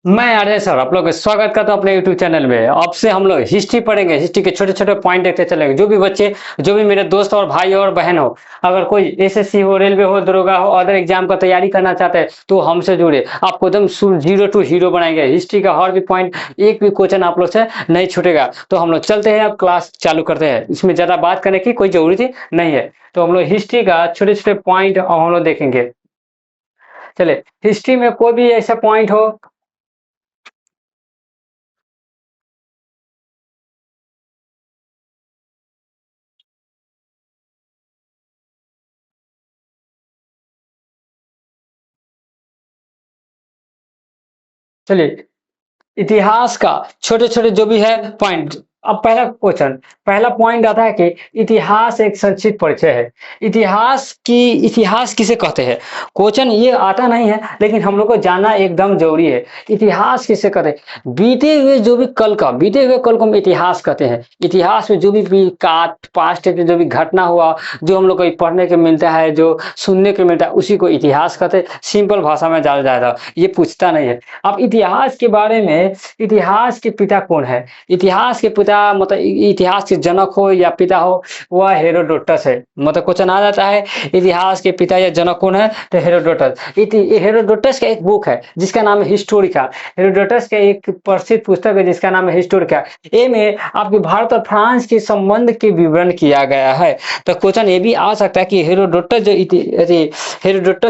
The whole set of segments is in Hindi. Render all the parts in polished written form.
मैं अजय सर आप लोग का स्वागत करता हूं अपने यूट्यूब चैनल में। अब से हम लोग हिस्ट्री पढ़ेंगे। हिस्ट्री के छोटे छोटे पॉइंट देखते चलेंगे। जो भी बच्चे, जो भी मेरे दोस्त और भाई और बहन हो, अगर कोई एसएससी हो, रेलवे हो, दरोगा हो, अदर एग्जाम का तैयारी करना चाहते हैं तो हमसे जुड़े। आपको एकदम जीरो टू हीरो बनाएंगे। हिस्ट्री का हर भी पॉइंट, एक भी क्वेश्चन आप लोग से नहीं छूटेगा। तो हम लोग चलते हैं, अब क्लास चालू करते हैं। इसमें ज्यादा बात करने की कोई जरूरत नहीं है। तो हम लोग हिस्ट्री का छोटे छोटे पॉइंट हम लोग देखेंगे। चले, हिस्ट्री में कोई भी ऐसा पॉइंट हो। चलिए, इतिहास का छोटे छोटे जो भी है पॉइंट। अब पहला क्वेश्चन, पहला पॉइंट आता है कि इतिहास एक संक्षिप्त परिचय है। इतिहास किसे कहते हैं? क्वेश्चन ये आता नहीं है, लेकिन हम लोग को जानना एकदम जरूरी है। इतिहास किसे कहते हैं? बीते हुए कल को हम इतिहास कहते हैं। इतिहास में जो भी पास्ट में जो भी घटना हुआ, जो हम लोग को पढ़ने को मिलता है, जो सुनने को मिलता है, उसी को इतिहास कहते हैं। सिंपल भाषा में जाना जाता है, ये पूछता नहीं है। अब इतिहास के बारे में, इतिहास के पिता कौन है? इतिहास के पिता मतलब इतिहास के जनक हो या पिता हो, वह हेरोडोटस है। मतलब क्वेश्चन आ जाता है, इतिहास के पिता या जनक कौन है? तो हेरोडोटस। हेरोडोटस का एक बुक है जिसका नाम है हिस्टोरिका। हेरोडोटस का एक प्रसिद्ध पुस्तक है जिसका नाम है हिस्टोरिका। ए में आपके भारत और फ्रांस के संबंध के विवरण किया गया है। तो क्वेश्चन ये भी आ सकता है कि हेरोडोटस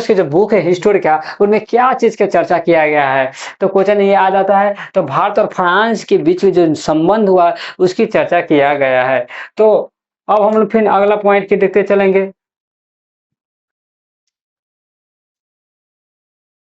की जो बुक है हिस्टोरिका, उनमें क्या चीज का चर्चा किया गया है? तो क्वेश्चन ये आ जाता है, तो भारत और फ्रांस के बीच में जो संबंध हुआ उसकी चर्चा किया गया है। तो अब हम लोग फिर अगला पॉइंट की देखते चलेंगे।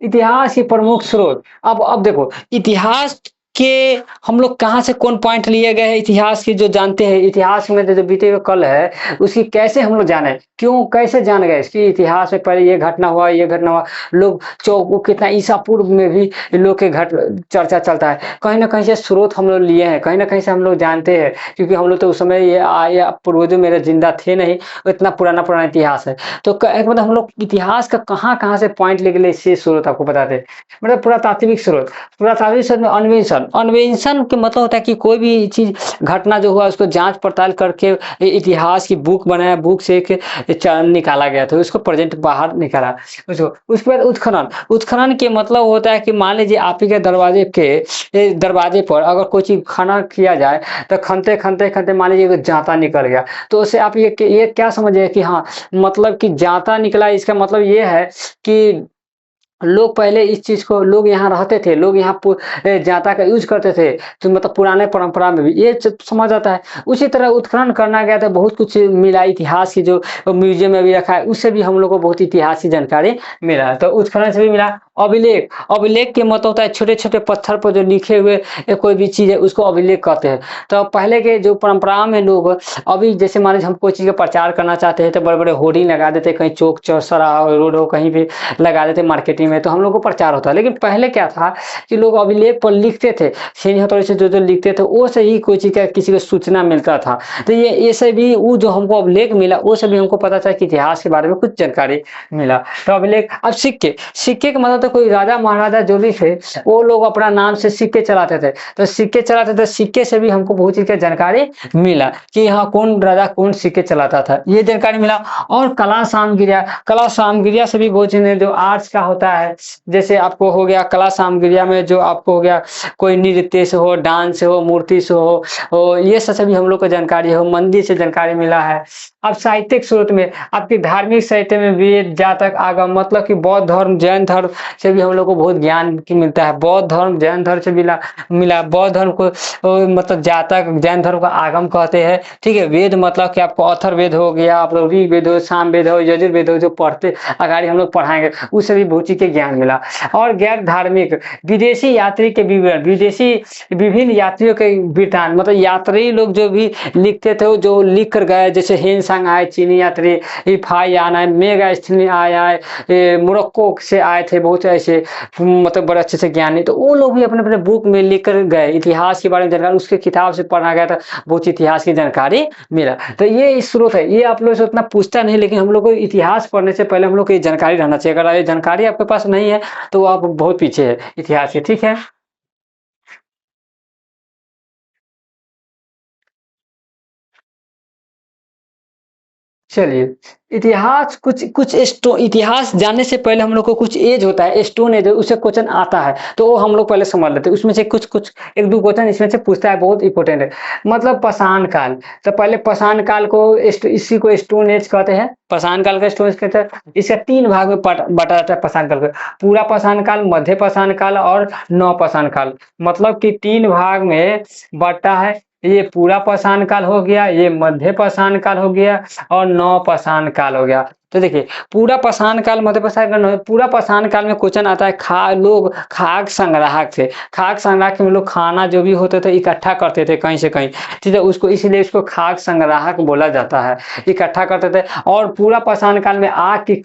इतिहास के प्रमुख स्रोत। अब देखो, इतिहास के हम लोग कहाँ से कौन पॉइंट लिए गए हैं? इतिहास की जो जानते हैं, इतिहास में जो बीते हुए कल है उसकी कैसे हम लोग जाने, क्यों कैसे जान गए इसकी? इतिहास में पहले ये घटना हुआ, ये घटना हुआ। लोग कितना ईसा पूर्व में भी लोग के घट चर्चा चलता है। कहीं ना कहीं से स्रोत हम लोग लिए हैं, कहीं ना कहीं से हम लोग जानते हैं, क्योंकि हम लोग तो उस समय ये आया पूर्वजों मेरे जिंदा थे नहीं। इतना पुराना पुराना इतिहास है। तो मतलब हम लोग इतिहास का कहाँ कहाँ से पॉइंट लेके इससे स्रोत आपको बताते हैं। मतलब पुरातात्विक स्रोत। पुरातात्विक स्रोत में अन्वेषण। अन्वेषण के मतलब होता है कि कोई भी चीज घटना जो हुआ उसको जांच पड़ताल करके इतिहास की बुक बनाया, बुक से एक चरण निकाला गया था, उसको प्रेजेंट बाहर निकाला उसको। उसके बाद उत्खनन। उत्खनन के मतलब होता है कि मान लीजिए आप ही के दरवाजे पर अगर कोई चीज खनन किया जाए, तो खनते खनते खनते मान लीजिए जाता निकल गया, तो उससे आप ये क्या समझिए कि हाँ, मतलब कि जाता निकला, इसका मतलब ये है कि लोग पहले इस चीज को, लोग यहाँ रहते थे, लोग यहाँ जाता का यूज करते थे। तो मतलब पुराने परंपरा में भी ये समझ आता है। उसी तरह उत्खनन करना गया तो बहुत कुछ मिला। इतिहास की जो म्यूजियम में भी रखा है, उससे भी हम लोग को बहुत इतिहास की जानकारी मिला। तो उत्खनन से भी मिला। अभिलेख। अभिलेख के मतलब होता है छोटे छोटे पत्थर पर जो लिखे हुए कोई भी चीज है उसको अभिलेख कहते हैं। तो पहले के जो परंपरा में लोग, अभी जैसे मान लीजिए हम कोई चीज का प्रचार करना चाहते हैं तो बड़े बड़े होर्डिंग लगा देते, कहीं चौक चौराहा रोड हो कहीं भी लगा देते मार्केटिंग में, तो हम लोग को प्रचार होता है। लेकिन पहले क्या था कि लोग अभिलेख पर लिखते थे, छीन हथौड़े से जो लिखते थे वो से ही कोई चीज का किसी को सूचना मिलता था। तो ये से भी वो जो हमको अभिलेख मिला, वो से भी हमको पता चला कि इतिहास के बारे में कुछ जानकारी मिला। तो अभिलेख। अब सिक्के। सिक्के का मतलब तो कोई राजा महाराजा जो भी थे, वो लोग अपना नाम से सिक्के चलाते थे। तो सिक्के चलाते थे, सिक्के से भी हमको बहुत चीज का जानकारी मिला कि हाँ, कौन राजा कौन सिक्के चलाता था, ये जानकारी मिला। और कला सामगिरिया। कला सामगिरिया से भी बहुत चीजें, जो आर्ट्स का होता है, जैसे आपको हो गया कला सामग्रिया में जो आपको हो गया कोई नृत्य से हो, डांस से हो, मूर्ति से हो, ये सब भी हम लोग को जानकारी हो, मंदिर से जानकारी मिला है। अब साहित्यिक स्रोत में आपकी धार्मिक साहित्य में वेद जातक आगम, मतलब कि बौद्ध धर्म जैन धर्म से भी हम लोग को बहुत ज्ञान की मिलता है। बौद्ध धर्म जैन धर्म से मिला। बौद्ध धर्म को मतलब जातक, जैन धर्म का आगम कहते हैं। ठीक है। वेद मतलब कि आपको अथर्ववेद हो गया, आप लोग ऋग्वेद हो, सामवेद हो, यजुर्वेद हो, जो पढ़ते अगाड़ी हम लोग पढ़ाएंगे, उससे भी बहुत चीज के ज्ञान मिला। और गैर धार्मिक। विदेशी यात्री के विवरण। विदेशी विभिन्न यात्रियों के वृतांत, मतलब यात्री लोग जो भी लिखते थे, जो लिख कर गए, जैसे हेनसांग आए चीनी यात्री, इफायान आए, मेगास्थनी आए, मोरक्को से आए थे बहुत ऐसे, मतलब बड़े अच्छे से ज्ञानी। तो वो लोग भी अपने अपने बुक में लिख कर गए इतिहास के बारे में जानकारी, उसके किताब से पढ़ा गया था, बहुत इतिहास की जानकारी मिला। तो ये स्रोत है। ये आप लोग से उतना पूछता नहीं, लेकिन हम लोग को इतिहास पढ़ने से पहले हम लोग को ये जानकारी रहना चाहिए। अगर ये जानकारी आपके पास नहीं है तो आप बहुत पीछे है इतिहास से। ठीक है। चलिए, इतिहास कुछ कुछ इतिहास जानने से पहले हम लोग को कुछ एज होता है, स्टोन एज, उससे क्वेश्चन आता है, तो वो हम लोग पहले समझ लेते हैं। उसमें से कुछ-कुछ 1-2 क्वेश्चन इसमें से पूछता है, बहुत इम्पोर्टेंट है। मतलब पाषाण काल, तो पहले पाषाण काल को इसी को स्टोन एज कहते हैं। पाषाण काल का स्टोन एज कहते हैं। इसका 3 भाग में बाँटा जाता है पाषाण काल को। पूरा पाषाण काल, मध्य पाषाण काल और नव पाषाण काल। मतलब कि 3 भाग में बँटा है। ये पूरा पाषाण काल हो गया, ये मध्य पाषाण काल हो गया और नव पाषाण काल हो गया। तो देखिए, पूरा पाषाण काल, मध्य पाषाण काल, पूरा पाषाण काल में क्वेश्चन आता है, लोग खाक संग्राहक थे। खाक संग्राहक में लोग खाना जो भी होते थे इकट्ठा करते थे कहीं से कहीं, ठीक है? उसको इसीलिए उसको खाक संग्राहक बोला जाता है। इकट्ठा करते थे और पूरा पाषाण काल में आग की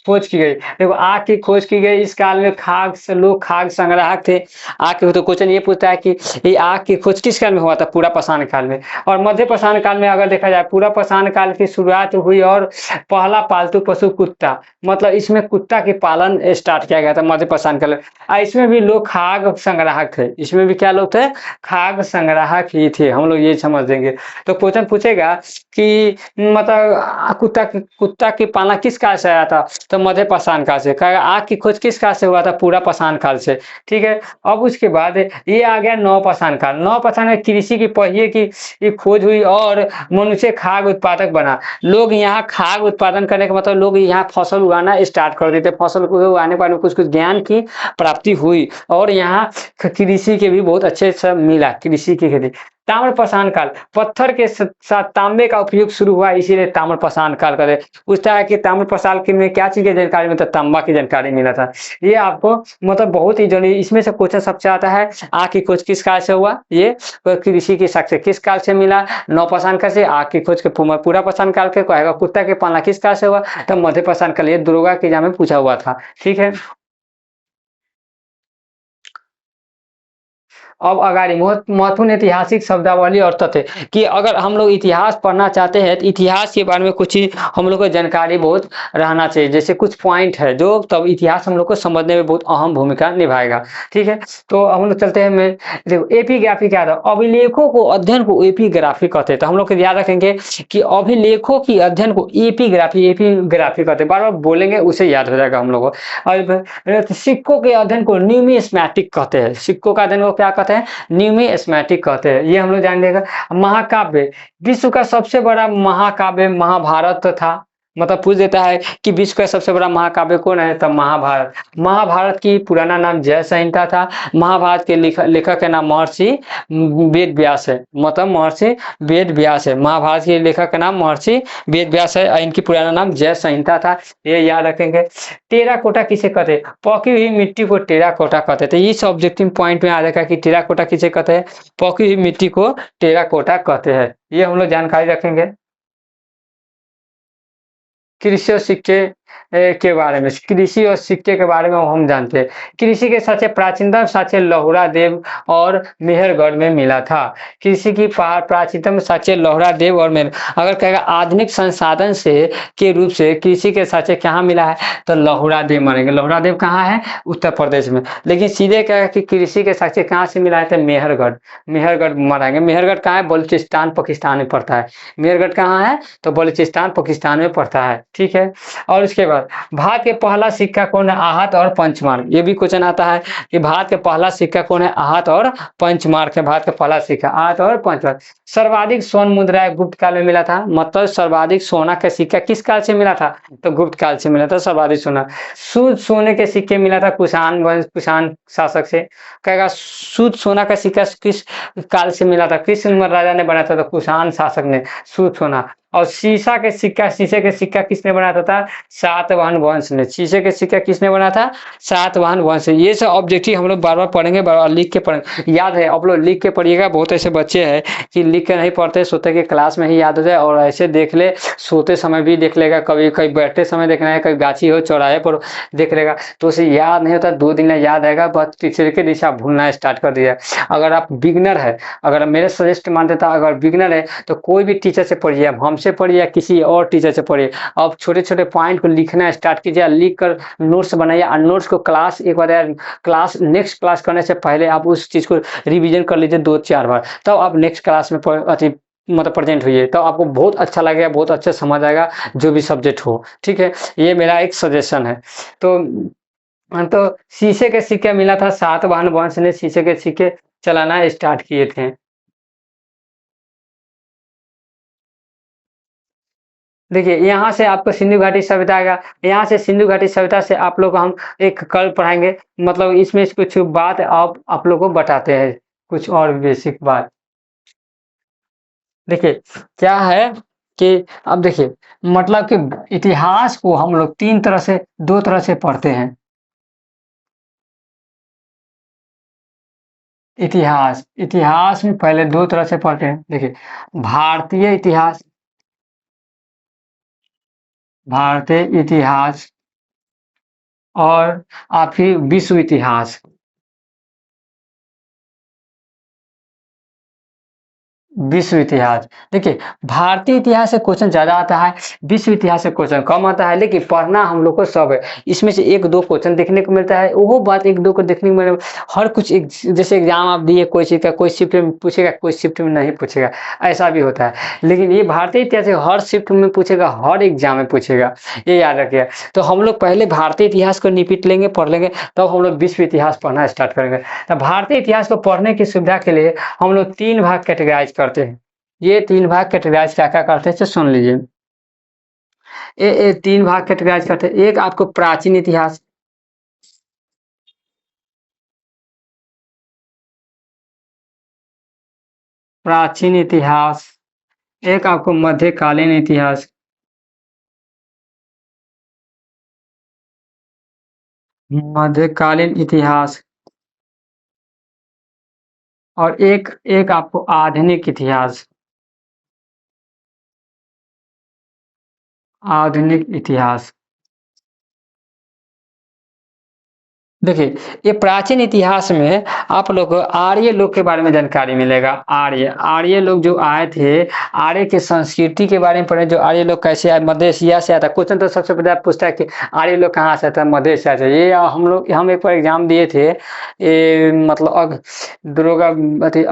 खोज की गई। देखो, आग की खोज की गई। इस काल में खाक से लोग खाक संग्राहक थे। आग के, तो क्वेश्चन ये पूछता है कि ये आग की खोज किस काल में हुआ था? पूरा पाषाण काल में। और मध्य पाषाण काल में अगर देखा जाए, पूरा पाषाण काल की शुरुआत हुई और पहला पालतू पशु कुत्ता, मतलब इसमें कुत्ता के पालन स्टार्ट किया गया था मध्य पाषाण काल में। इसमें भी लोग खाद्य संग्राहक थे। इसमें भी क्या लोग थे? खाद्य संग्राहक ही थे। हम लोग ये समझ देंगे। तो क्वेश्चन पूछेगा कि मतलब कुत्ता की पालना किस काल से आया था? तो मध्य पाषाण काल से। कहेगा आग की खोज किस काल से हुआ था? पूरा पाषाण काल से। ठीक है। अब उसके बाद ये आ गया नव पाषाण काल। नव पाषाण में कृषि की पहिए की खोज हुई और मनुष्य खाद्य उत्पादक बना। लोग यहाँ खाद्य उत्पादन करने का मतलब लोग यहाँ फसल उगाना स्टार्ट कर देते। फसल को उगाने के बाद में कुछ ज्ञान की प्राप्ति हुई और यहाँ कृषि के भी बहुत अच्छे से मिला, कृषि की खेती। ताम्र पाषाण काल, पत्थर के साथ तांबे का उपयोग शुरू हुआ, इसीलिए ताम्र पाषाण काल कहते हैं। पूछता है कि ताम्र पाषाण के में क्या चीज की जानकारी, मतलब तांबा की जानकारी मिला था। ये आपको मतलब बहुत ही जरूरी, इसमें से क्वेश्चन सबसे आता है। आग की खोज किस काल से हुआ? ये कृषि की शक से किस काल से मिला? नव पाषाण काल से। आग की खोज के पूरा पाषाण काल के कहेगा। कुत्ता के पालना किस काल से हुआ? तब मध्य पाषाण काल। ये दुर्गा के एग्जाम में पूछा हुआ था। ठीक है। अब अगाडि महत्वपूर्ण ऐतिहासिक शब्दावली और तथ्य, कि अगर हम लोग इतिहास पढ़ना चाहते हैं तो इतिहास के बारे में कुछ ही हम लोग को जानकारी बहुत रहना चाहिए। जैसे कुछ पॉइंट है जो तब इतिहास हम लोग को समझने में बहुत अहम भूमिका निभाएगा। ठीक है। तो हम लोग चलते हैं। मैं देखो, एपिग्राफी क्या था? अभिलेखों को अध्ययन को एपिग्राफी कहते हैं। तो हम लोग याद रखेंगे कि अभिलेखों की अध्ययन को एपिग्राफी कहते हैं। बार बार बोलेंगे, उसे याद हो जाएगा हम लोग को। और सिक्कों के अध्ययन को न्यूमिस्मैटिक कहते हैं। सिक्कों का अध्ययन को क्या कहते हैं? न्यूमिस्मैटिक कहते हैं। ये हम लोग जान लेगा। महाकाव्य, विश्व का सबसे बड़ा महाकाव्य महाभारत था। मतलब पूछ देता है कि विश्व का सबसे बड़ा महाकाव्य कौन है? तब महाभारत। महाभारत की पुराना नाम जय संहिता था। महाभारत के लेखक का नाम महर्षि वेद व्यास है। मतलब महर्षि वेद व्यास है। महाभारत के लेखक का नाम महर्षि वेद व्यास है। इनकी पुराना नाम जय संहिता था। ये याद रखेंगे। टेराकोटा किसे कहते हैं? पकी हुई मिट्टी को टेराकोटा कहते हैं। तो इस ऑब्जेक्टिव पॉइंट में आ जाएगा कि टेराकोटा किसे कहते हैं? पकी हुई मिट्टी को टेराकोटा कहते हैं। ये हम लोग जानकारी रखेंगे। कृषि और सिक्के के बारे में, कृषि और सिक्के के बारे में हम जानते हैं। कृषि के सबसे प्राचीनतम साक्ष्य लोहड़ा देव और मेहरगढ़ में मिला था। कृषि की प्राचीनतम साक्ष्य लोहड़ा देव और मेहर, अगर कहेगा आधुनिक संसाधन से के रूप से कृषि के साक्ष्य कहाँ मिला है? तो लोहड़ा देव मानेंगे। लोहड़ा देव कहाँ है? उत्तर प्रदेश में। लेकिन सीधे कहेगा कि कृषि के साक्ष्य कहाँ से मिला है? तो मेहरगढ़। मेहरगढ़ मानेंगे। मेहरगढ़ कहाँ है? बलूचिस्तान पाकिस्तान में पड़ता है। मेहरगढ़ कहाँ है? तो बलूचिस्तान पाकिस्तान में पड़ता है। ठीक है। और उसके बाद भारत के पहला सिक्का कौन है? आहत और पंचमार्क। ये भी क्वेश्चन आता है कि भारत के पहला सिक्का कौन है? आहत और पंचमार्क है भारत का पहला सिक्का। आहत और पंचमार्क। सर्वाधिक स्वर्ण मुद्रा गुप्त काल में मिला था। मतलब सर्वाधिक सोना का सिक्का किस काल से मिला था? तो गुप्त काल से मिला था सर्वाधिक सोना। शुद्ध सोने के सिक्के मिला था कुषाण वंश, कुषाण शासक से। कहेगा शुद्ध सोना का सिक्का किस काल से मिला था? किस राजा ने बनाया था? तो कुषाण शासक ने शुद्ध सोना। और शीशा के सिक्का, शीशे के सिक्का किसने बनाया था? सातवाहन वंश ने। शीशे के सिक्का किसने बनाया था? सातवाहन वंश। ये सब ऑब्जेक्टिव हम लोग बार बार पढ़ेंगे, बार बार लिख के पढ़ेंगे। याद है, आप लोग लिख के पढ़िएगा। बहुत ऐसे बच्चे हैं कि लिख के नहीं पढ़ते, सोते कि क्लास में ही याद हो जाए, और ऐसे देख ले, सोते समय भी देख लेगा, कभी कहीं बैठते समय देखना है, कहीं गाछी हो चौराहे पर देख लेगा, तो उसे याद नहीं होता। 2 दिन में याद आएगा, बस तीसरे के दिशा भूलना स्टार्ट कर दिया। अगर आप बिगनर है, अगर मेरे सजेस्ट मान देता, अगर बिगनर है तो कोई भी टीचर से पढ़िए, हमसे पढ़िए या किसी और टीचर से पढ़िए। अब छोटे छोटे पॉइंट को लिखना स्टार्ट कीजिए, लिख कर नोट्स बनाइए। और नोट्स को क्लास एक बार क्लास नेक्स्ट क्लास करने से पहले आप उस चीज को रिवीजन कर लीजिए 2-4 बार, तब आप नेक्स्ट क्लास में मतलब प्रेजेंट हुई है, तो आपको बहुत अच्छा लगेगा, बहुत अच्छा समझ आएगा जो भी सब्जेक्ट हो, ठीक है। ये मेरा एक सजेशन है। तो तो शीशे के सिक्के मिला था, सातवाहन वंश ने शीशे के सिक्के चलाना स्टार्ट किए थे। देखिए, यहाँ से आपको सिंधु घाटी सभ्यता आएगा, यहाँ से सिंधु घाटी सभ्यता से आप लोग को हम एक कल पढ़ाएँगे, मतलब इसमें से कुछ बात आप लोग को बताते हैं, कुछ और बेसिक बात। देखिए, क्या है कि अब देखिए, मतलब कि इतिहास को हम लोग 3 तरह से 2 तरह से पढ़ते हैं। इतिहास, इतिहास में पहले 2 तरह से पढ़ते हैं। देखिए, भारतीय इतिहास, भारतीय इतिहास और फिर विश्व इतिहास। विश्व इतिहास, देखिए, भारतीय इतिहास से क्वेश्चन ज़्यादा आता है, विश्व इतिहास से क्वेश्चन कम आता है, लेकिन पढ़ना हम लोग को सब है। इसमें से 1-2 क्वेश्चन देखने को मिलता है, वो बात 1-2 को देखने को मिले, हर कुछ एक जैसे एग्ज़ाम आप दिए कोई चीज़ का, कोई शिफ्ट में पूछेगा, कोई शिफ्ट में नहीं पूछेगा, ऐसा भी होता है। लेकिन ये भारतीय इतिहास से हर शिफ्ट में पूछेगा, हर एग्ज़ाम में पूछेगा, ये याद रखिए। तो हम लोग पहले भारतीय इतिहास को निपट लेंगे, पढ़ लेंगे, तब हम लोग विश्व इतिहास पढ़ना स्टार्ट करेंगे। तो भारतीय इतिहास को पढ़ने की सुविधा के लिए हम लोग 3 भाग कैटेगराइज़ करते हैं। ये 3 भाग कैटेगराइज़ क्या-क्या करते हैं, तो सुन लीजिए। ये 3 भाग कैटेगराइज़ करते हैं। एक आपको प्राचीन इतिहास, प्राचीन इतिहास, एक आपको मध्यकालीन इतिहास, मध्यकालीन इतिहास और एक एक आपको आधुनिक इतिहास, आधुनिक इतिहास। देखिए, ये प्राचीन इतिहास में आप लोग को आर्य लोग के बारे में जानकारी मिलेगा। आर्य, आर्य लोग जो आए थे, आर्य की संस्कृति के बारे में पढ़े, जो आर्य लोग कैसे आए, मध्य एशिया से आया था। क्वेश्चन तो सबसे पहले पूछता है कि आर्य लोग कहाँ से आता है, मध्य एशिया से। ये हम एक बार एग्जाम दिए थे, ये मतलब दरोगा, अथी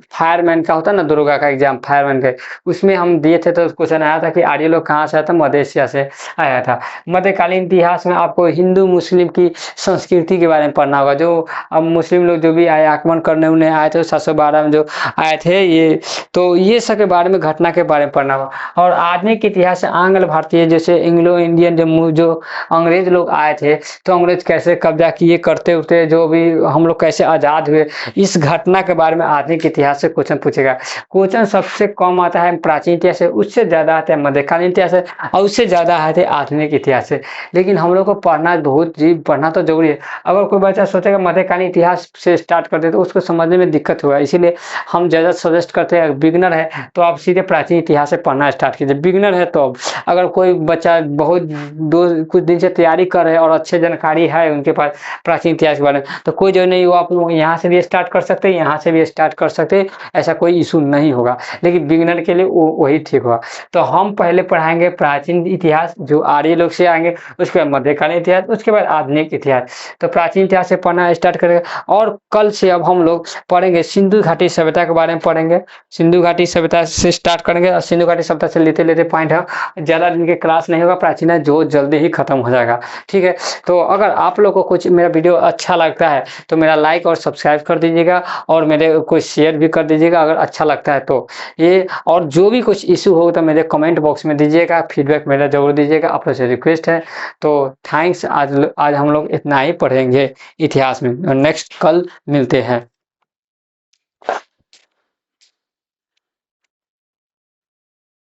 फायरमैन का होता है ना, दरोगा का एग्जाम, फायरमैन का, उसमें हम दिए थे, तो क्वेश्चन आया था कि आर्य लोग कहाँ से आया था, मध्य एशिया से आया था। मध्यकालीन इतिहास में आपको हिंदू मुस्लिम की संस्कृति के बारे में पढ़ना होगा। जो अब मुस्लिम लोग जो भी आए, आक्रमण करने उन्हें आए थे 712 में जो आए थे, ये तो ये सब के बारे में, घटना के बारे में पढ़ना होगा। और आधुनिक इतिहास से आंग्ल भारतीय, जैसे एंग्लो इंडियन जो अंग्रेज लोग आए थे, तो अंग्रेज कैसे कब्जा किए, करते उरते, जो भी हम लोग कैसे आज़ाद हुए, इस घटना के बारे में आधुनिक इतिहास से क्वेश्चन पूछेगा। क्वेश्चन सबसे कम आता है प्राचीन इतिहास से, उससे ज़्यादा आता है मध्यकालीन इतिहास से, और उससे ज़्यादा आते हैं आधुनिक इतिहास से। लेकिन हम लोग को पढ़ना बहुत जी, पढ़ना तो ज़रूरी है। अगर कोई बच्चा सोचेगा मध्यकालीन इतिहास से स्टार्ट कर दे, तो उसको समझने में दिक्कत होगा। इसीलिए हम ज़्यादा सजेस्ट करते हैं, बिगिनर है तो आप सीधे प्राचीन इतिहास से पढ़ना स्टार्ट कीजिए। बिगिनर है तो अगर कोई बच्चा बहुत कुछ दिन से तैयारी कर रहे हैं और अच्छे जानकारी है उनके पास प्राचीन इतिहास के बारे में, तो कोई जो नहीं, वो आप यहाँ से भी स्टार्ट कर सकते हैं, यहाँ से भी स्टार्ट कर सकते हैं, ऐसा कोई इशू नहीं होगा। लेकिन बिगिनर के लिए वही ठीक होगा। तो हम पहले पढ़ाएंगे प्राचीन इतिहास, जो आर्य लोग से आएंगे, उसके बाद मध्यकालीन इतिहास, उसके बाद आधुनिक इतिहास। तो प्राचीन इतिहास से पढ़ना स्टार्ट करेंगे। और कल से अब हम लोग पढ़ेंगे सिंधु घाटी सभ्यता के बारे में पढ़ेंगे। सिंधु घाटी सभ्यता से स्टार्ट करेंगे, और सिंधु घाटी सभ्यता से लेते लेते पॉइंट है, ज़्यादा दिन के क्लास नहीं होगा, प्राचीन है जो जल्दी ही खत्म हो जाएगा, ठीक है। तो अगर आप लोग को कुछ मेरा वीडियो अच्छा लगता है, तो मेरा लाइक और सब्सक्राइब कर दीजिएगा, और मेरे को शेयर भी कर दीजिएगा अगर अच्छा लगता है तो। ये और जो भी कुछ इशू हो तो मेरे कमेंट बॉक्स में दीजिएगा, फीडबैक मेरा ज़रूर दीजिएगा, आप लोग से रिक्वेस्ट है। तो थैंक्स, आज हम लोग इतना ही पढ़ेंगे इतिहास में, और नेक्स्ट कल मिलते हैं।